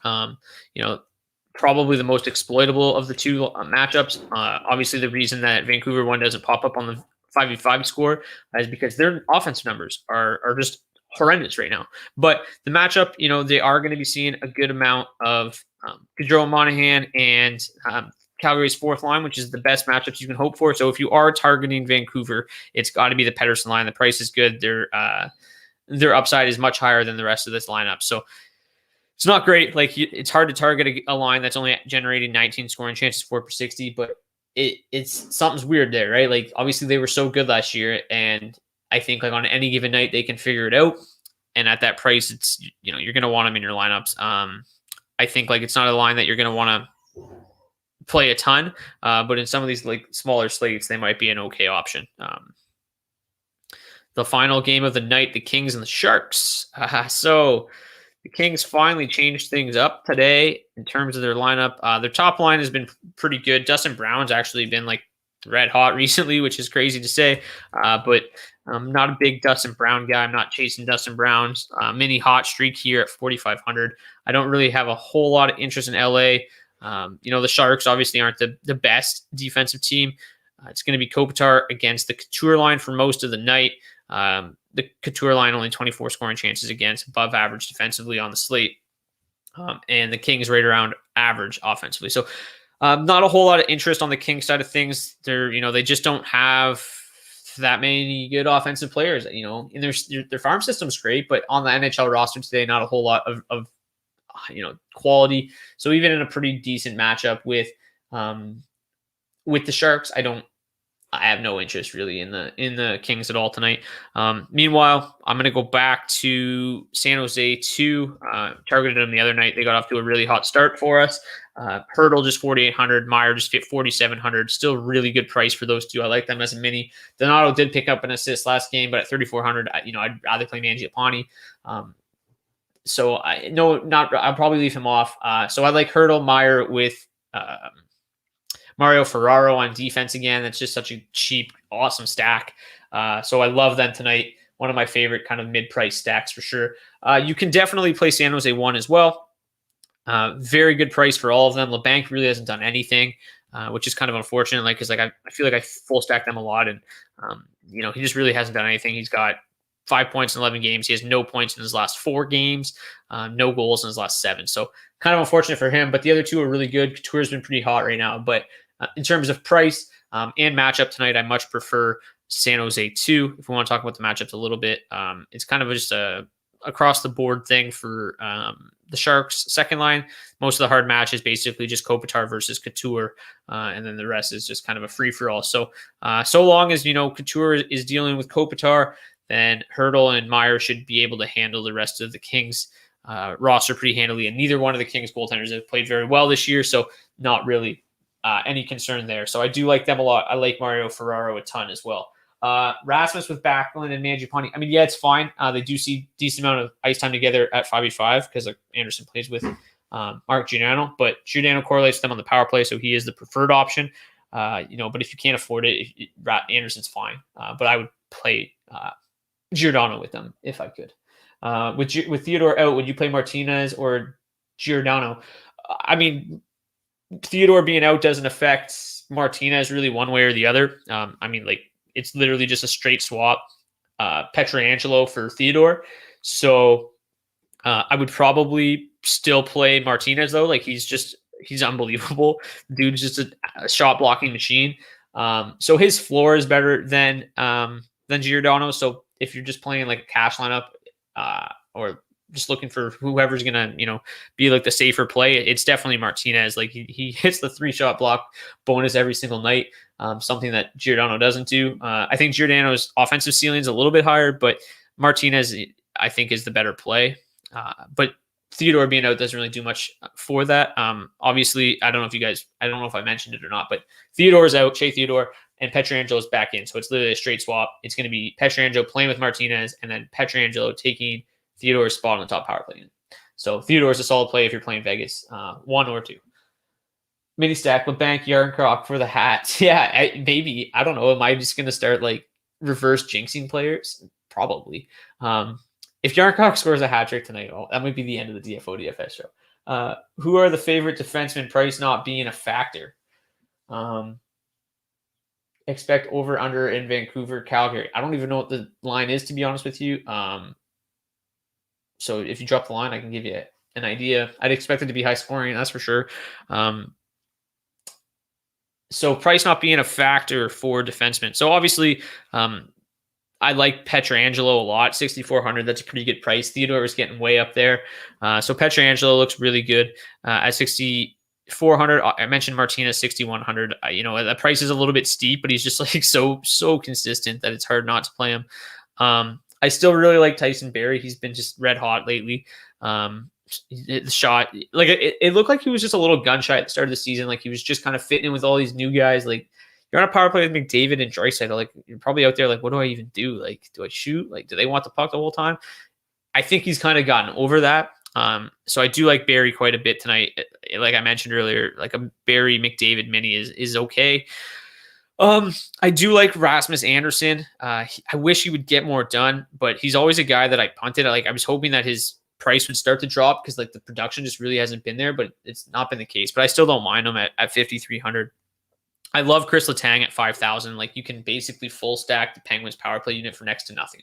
Speaker 1: Probably the most exploitable of the two matchups. Obviously, the reason that Vancouver one doesn't pop up on the 5v5 score is because their offensive numbers are just horrendous right now. But the matchup, they are going to be seeing a good amount of Gaudreau and Monahan and Calgary's fourth line, which is the best matchups you can hope for. So if you are targeting Vancouver, it's got to be the Pettersson line. The price is good. Their upside is much higher than the rest of this lineup. So it's not great. Like it's hard to target a line that's only generating 19 scoring chances, 4 per 60, but it's something's weird there, right? Like obviously they were so good last year, and I think like on any given night they can figure it out. And at that price, it's you're going to want them in your lineups. I think like it's not a line that you're going to want to play a ton, but in some of these like smaller slates, they might be an okay option. The final game of the night, the Kings and the Sharks. So the Kings finally changed things up today in terms of their lineup. Their top line has been pretty good. Dustin Brown's actually been like red hot recently, which is crazy to say, but I'm not a big Dustin Brown guy. I'm not chasing Dustin Brown's mini hot streak here at 4,500. I don't really have a whole lot of interest in LA. The Sharks obviously aren't the best defensive team. It's going to be Kopitar against the Couture line for most of the night. The Couture line only 24 scoring chances against, above average defensively on the slate. And the Kings right around average offensively. So not a whole lot of interest on the Kings side of things. They just don't have that many good offensive players, and their farm system's great, but on the NHL roster today, not a whole lot of quality. So even in a pretty decent matchup with the Sharks, I have no interest really in the Kings at all tonight. Meanwhile, I'm going to go back to San Jose 2. Targeted them the other night. They got off to a really hot start for us. Hurdle just 4,800. Meyer just get 4,700. Still really good price for those two. I like them as a mini. Donato did pick up an assist last game, but at 3,400, I'd rather play Mangiapane. So I'll probably leave him off. So I like Hurdle, Meyer with Mario Ferraro on defense again. That's just such a cheap, awesome stack. So I love them tonight. One of my favorite kind of mid-price stacks for sure. You can definitely play San Jose 1 as well. Very good price for all of them. LeBanc really hasn't done anything, which is kind of unfortunate. Because I feel like I full stack them a lot, and he just really hasn't done anything. He's got 5 points in 11 games. He has no points in his last 4 games, no goals in his last 7. So kind of unfortunate for him. But the other two are really good. Couture's been pretty hot right now, but in terms of price and matchup tonight, I much prefer San Jose 2. If we want to talk about the matchups a little bit, it's kind of just a across the board thing for the Sharks second line. Most of the hard match is basically just Kopitar versus Couture, and then the rest is just kind of a free for all. So long as Couture is dealing with Kopitar, then Hurdle and Meyer should be able to handle the rest of the Kings roster pretty handily. And neither one of the Kings goaltenders have played very well this year, so not really any concern there. So I do like them a lot. I like Mario Ferraro a ton as well. Rasmus with Backlund and Mangiapane. I mean, yeah, it's fine. They do see decent amount of ice time together at 5v5 because Anderson plays with Mark Giordano, but Giordano correlates them on the power play, so he is the preferred option. But if you can't afford it, Anderson's fine. But I would play Giordano with them if I could. With Theodore out, would you play Martinez or Giordano? I mean, Theodore being out doesn't affect Martinez really one way or the other. It's literally just a straight swap, Pietrangelo for Theodore. So I would probably still play Martinez though. He's unbelievable. Dude's just a shot blocking machine. So his floor is better than Giordano. So if you're just playing like a cash lineup, or just looking for whoever's gonna, be like the safer play, it's definitely Martinez. He hits the 3-shot block bonus every single night. Something that Giordano doesn't do. I think Giordano's offensive ceiling is a little bit higher, but Martinez, I think, is the better play. But Theodore being out doesn't really do much for that. Obviously, I don't know if I mentioned it or not, but Theodore's out, Shea Theodore, and Pietrangelo's back in. So it's literally a straight swap. It's going to be Pietrangelo playing with Martinez, and then Pietrangelo taking Theodore's spot on the top power play. So Theodore's a solid play if you're playing Vegas, 1 or 2. Mini stack with Bank Yarncroc for the hat. Yeah, maybe. I don't know. Am I just going to start reverse jinxing players? Probably. If Yarncroc scores a hat trick tonight, that might be the end of the DFS show. Who are the favorite defensemen? Price not being a factor. Expect over under in Vancouver, Calgary. I don't even know what the line is, to be honest with you. So if you drop the line, I can give you an idea. I'd expect it to be high scoring, that's for sure. So price not being a factor for defensemen. So obviously, I like Pietrangelo a lot, 6,400. That's a pretty good price. Theodore is getting way up there. So Pietrangelo looks really good at 6,400. I mentioned Martinez, 6,100. The price is a little bit steep, but he's just so consistent that it's hard not to play him. I still really like Tyson Barrie. He's been just red hot lately. The shot, it looked like he was just a little gun shy at the start of the season. He was just kind of fitting in with all these new guys. You're on a power play with McDavid and Draisaitl. You're probably out there what do I even do? Do I shoot? Do they want the puck the whole time? I think he's kind of gotten over that. So I do like Barrie quite a bit tonight. Like I mentioned earlier, a Barrie McDavid mini is okay. I do like Rasmus Anderson. I wish he would get more done, but he's always a guy that I punted. I was hoping that his price would start to drop because the production just really hasn't been there, but it's not been the case. But I still don't mind him at 5,300. I love Chris Letang at 5,000. Like, you can basically full stack the Penguins power play unit for next to nothing.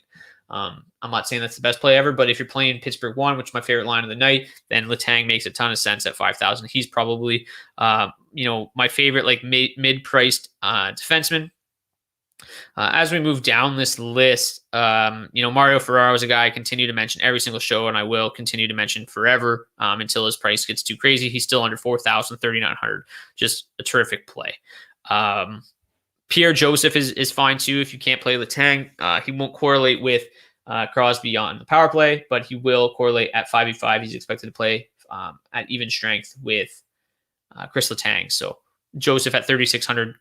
Speaker 1: I'm not saying that's the best play ever, but if you're playing Pittsburgh 1, which is my favorite line of the night, then Letang makes a ton of sense at 5,000. He's probably, my favorite like mid-priced defenseman. As we move down this list, Mario Ferraro is a guy I continue to mention every single show, and I will continue to mention forever until his price gets too crazy. He's still under 4,000, 3,900. Just a terrific play. Pierre Joseph is fine too if you can't play Letang. He won't correlate with Crosby on the power play, but he will correlate at 5v5. He's expected to play at even strength with Chris Letang. So Joseph at 3,600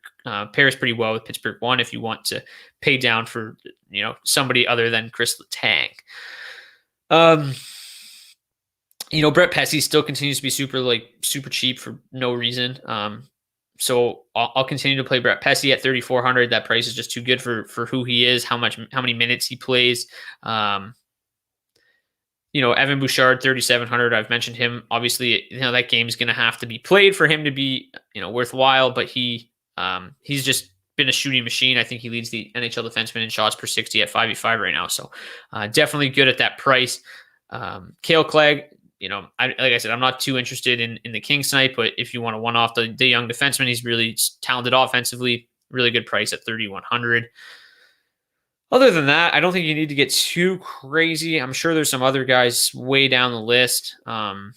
Speaker 1: pairs pretty well with Pittsburgh 1 if you want to pay down for somebody other than Chris Letang. Brett Pesce still continues to be super cheap for no reason. So I'll continue to play Brett Pesce at 3,400. That price is just too good for who he is, how many minutes he plays. Evan Bouchard, 3,700. I've mentioned him. Obviously, that game is going to have to be played for him to be, worthwhile. But he's just been a shooting machine. I think he leads the NHL defenseman in shots per 60 at 5v5 right now. So definitely good at that price. Cale Clegg. Like I said, I'm not too interested in the Kings tonight, but if you want to one-off the young defenseman, he's really talented offensively, really good price at 3,100. Other than that, I don't think you need to get too crazy. I'm sure there's some other guys way down the list that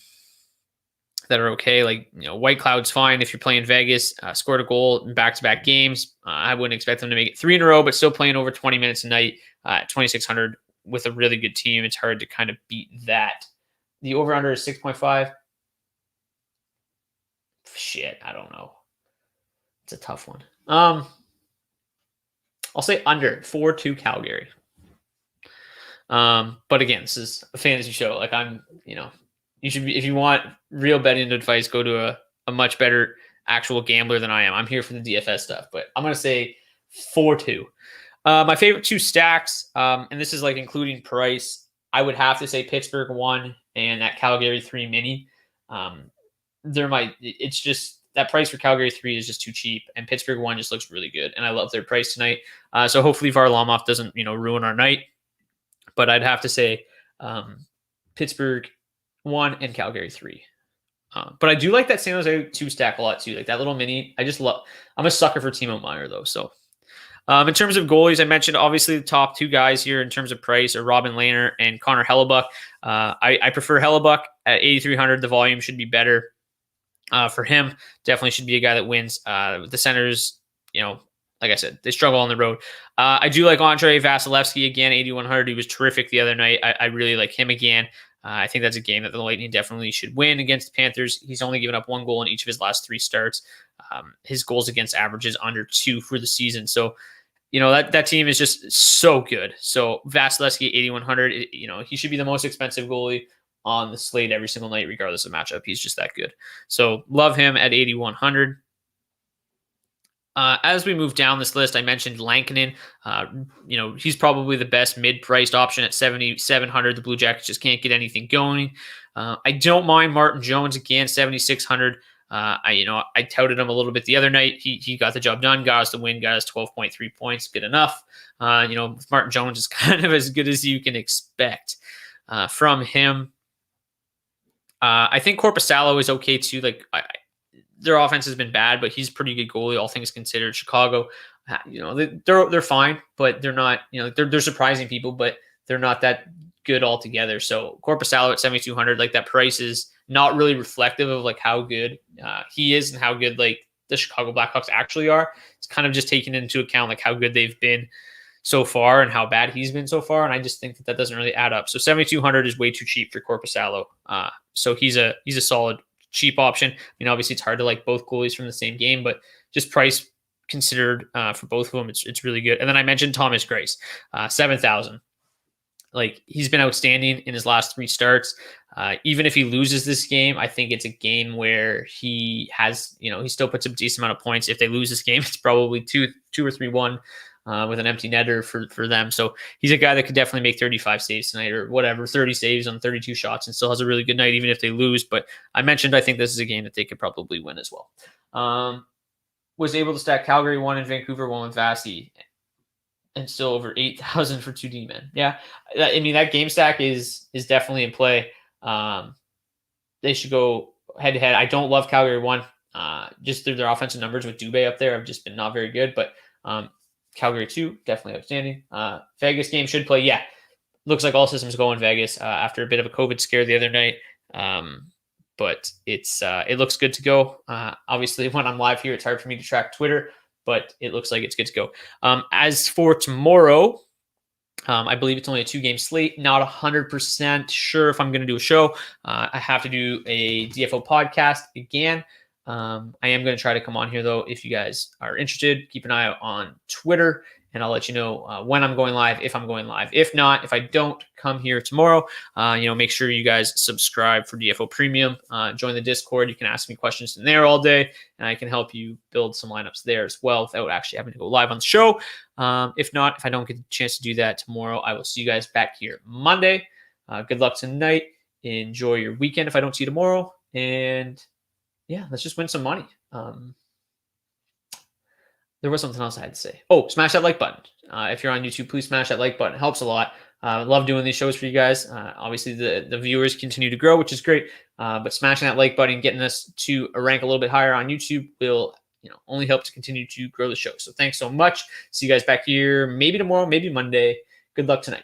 Speaker 1: are okay. Like, White Cloud's fine if you're playing Vegas, scored a goal in back-to-back games. I wouldn't expect them to make it 3 in a row, but still playing over 20 minutes a night at 2,600 with a really good team. It's hard to kind of beat that. The over-under is 6.5. Shit, I don't know. It's a tough one. I'll say under 4-2 Calgary. But again, this is a fantasy show. Like, you should be, if you want real betting advice, go to a much better actual gambler than I am. I'm here for the DFS stuff, but I'm going to say 4-2. My favorite 2 stacks, and this is like including price, I would have to say Pittsburgh 1 and that Calgary 3 mini. It's just that price for Calgary 3 is just too cheap, and Pittsburgh 1 just looks really good, and I love their price tonight. So hopefully Varlamov doesn't ruin our night, but I'd have to say Pittsburgh 1 and Calgary 3. But I do like that San Jose 2 stack a lot too, like that little mini. I'm a sucker for Timo Meier though. So in terms of goalies, I mentioned obviously the top 2 guys here in terms of price are Robin Lehner and Connor Hellebuck. I prefer Hellebuck at 8,300. The volume should be better for him. Definitely should be a guy that wins. The centers, like I said, they struggle on the road. I do like Andrei Vasilevsky again, 8,100. He was terrific the other night. I really like him again. I think that's a game that the Lightning definitely should win against the Panthers. He's only given up 1 goal in each of his last 3 starts. His goals against average is under 2 for the season. So, that team is just so good. So Vasilevsky, 8,100, he should be the most expensive goalie on the slate every single night, regardless of matchup. He's just that good. So love him at 8,100. As we move down this list, I mentioned Lankinen. He's probably the best mid-priced option at 7,700. The Blue Jackets just can't get anything going. I don't mind Martin Jones again, 7,600. I touted him a little bit the other night. He got the job done, got us the win, got us 12.3 points. Good enough. Martin Jones is kind of as good as you can expect from him. I think Korpisalo is okay too. Like, their offense has been bad, but he's a pretty good goalie, all things considered. Chicago, they're fine, but they're not. They're surprising people, but they're not that good altogether. So Korpisalo at 7,200, like that price is not really reflective of like how good he is and how good like the Chicago Blackhawks actually are. It's kind of just taking into account like how good they've been so far and how bad he's been so far. And I just think that doesn't really add up. So 7,200 is way too cheap for Korpisalo. So he's a solid cheap option. Obviously it's hard to like both goalies from the same game, but just price considered for both of them, it's really good. And then I mentioned Thomas Greiss, 7,000. Like, he's been outstanding in his last 3 starts. Even if he loses this game, I think it's a game where he has, he still puts up a decent amount of points. If they lose this game, it's probably 2 or 3-1 with an empty netter for them. So he's a guy that could definitely make 35 saves tonight or whatever, 30 saves on 32 shots and still has a really good night, even if they lose. But I mentioned, I think this is a game that they could probably win as well. was able to stack Calgary 1 and Vancouver 1 with Vasi and still over 8,000 for 2 D-men. Yeah. I mean, that game stack is definitely in play. They should go head to head. I don't love Calgary 1. Just through their offensive numbers with Dubé up there have just been not very good, but Calgary 2, definitely outstanding. Vegas game should play. Yeah. Looks like all systems go in Vegas after a bit of a COVID scare the other night. But it looks good to go. Obviously, when I'm live here, it's hard for me to track Twitter, but it looks like it's good to go. As for tomorrow, I believe it's only a 2-game slate. Not 100% sure if I'm going to do a show. I have to do a DFO podcast again. I am going to try to come on here, though. If you guys are interested, keep an eye out on Twitter, and I'll let you know when I'm going live, if I'm going live. If not, if I don't come here tomorrow, make sure you guys subscribe for DFO Premium. Join the Discord. You can ask me questions in there all day, and I can help you build some lineups there as well without actually having to go live on the show. If not, if I don't get the chance to do that tomorrow, I will see you guys back here Monday. Good luck tonight. Enjoy your weekend if I don't see you tomorrow. And yeah, let's just win some money. There was something else I had to say. Oh, smash that like button. If you're on YouTube, please smash that like button. It helps a lot. I love doing these shows for you guys. Obviously, the viewers continue to grow, which is great. But smashing that like button, getting us to rank a little bit higher on YouTube will only help to continue to grow the show. So thanks so much. See you guys back here maybe tomorrow, maybe Monday. Good luck tonight.